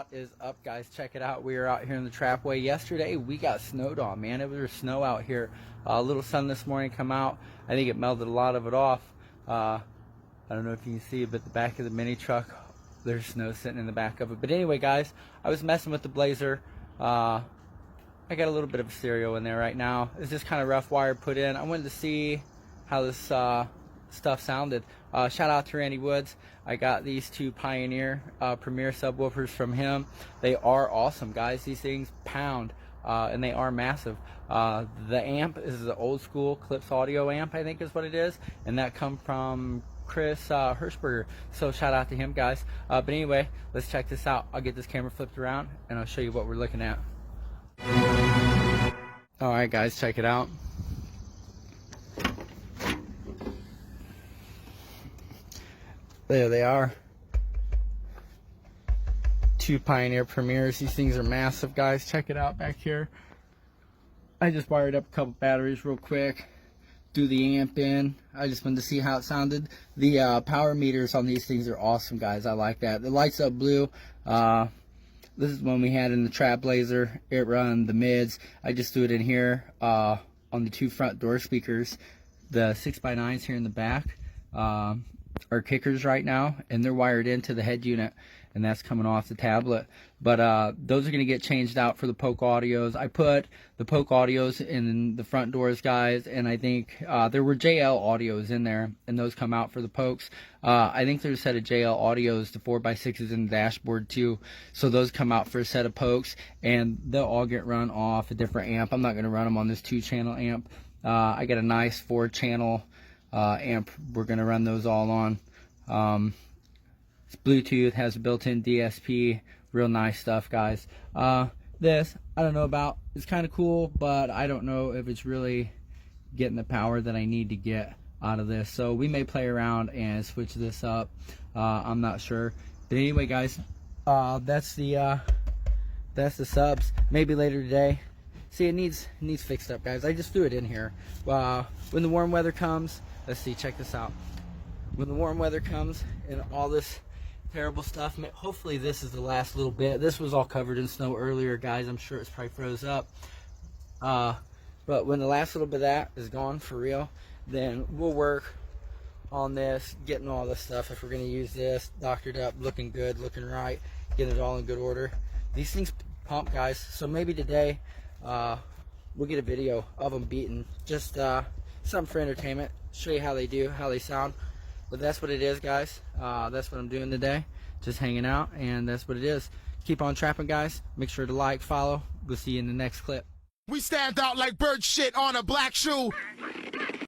What is up, guys? Check it out. We were out here in the Trapway yesterday. We got snowed on, man. It was snow out here. A little sun this morning come out. I think it melted a lot of it off. I don't know if you can see it, but the back of the mini truck, there's snow sitting in the back of it. But anyway, guys, I was messing with the Blazer. I got a little bit of a stereo in there right now. It's just kind of rough wire put in. I wanted to see how this stuff sounded. Shout out to Randy Woods. I got these two Pioneer Premier subwoofers from him. They are awesome, guys. These things pound, and they are massive. The amp is the old school Clips audio amp, I think is what it is, and that come from Chris Hirschberger. So shout out to him, guys. But anyway, let's check this out. I'll get this camera flipped around and I'll show you what we're looking at. Alright, guys, check it out. There they are. Two Pioneer Premiers. These things are massive, guys. Check it out back here. I just wired up a couple batteries real quick. Threw the amp in. I just wanted to see how it sounded. The power meters on these things are awesome, guys. I like that. It lights up blue. This is one we had in the TrapBlazer. It run the mids. I just threw it in here on the two front door speakers. The 6x9s here in the back are kickers right now, and they're wired into the head unit, and that's coming off the tablet. But those are going to get changed out for the Poke audios. I put the Poke audios in the front doors, guys, and I think there were JL audios in there, and those come out for the Pokes. I think there's a set of JL audios, the 4x6s in the dashboard too, so those come out for a set of Pokes, and they'll all get run off a different amp. I'm not going to run them on this 2-channel amp. I got a nice 4-channel amp. We're going to run those all on. It's Bluetooth, has a built-in DSP, real nice stuff, guys. This I don't know about. It's kind of cool, but I don't know if it's really getting the power that I need to get out of this, so we may play around and switch this up. I'm not sure, but anyway, guys, that's the subs. Maybe later today. See, it needs fixed up, guys. I just threw it in here. When the warm weather comes, let's see, check this out. When the warm weather comes and all this terrible stuff, hopefully this is the last little bit. This was all covered in snow earlier, guys. I'm sure it's probably froze up. But when the last little bit of that is gone for real, then we'll work on this, getting all this stuff. If we're going to use this, doctored up, looking good, looking right, getting it all in good order. These things pump, guys. So maybe today we'll get a video of them beating. Just something for entertainment. Show you how they do, how they sound. But that's what it is, guys. That's what I'm doing today. Just hanging out, and that's what it is. Keep on trapping, guys. Make sure to like, follow. We'll see you in the next clip. We stand out like bird shit on a black shoe.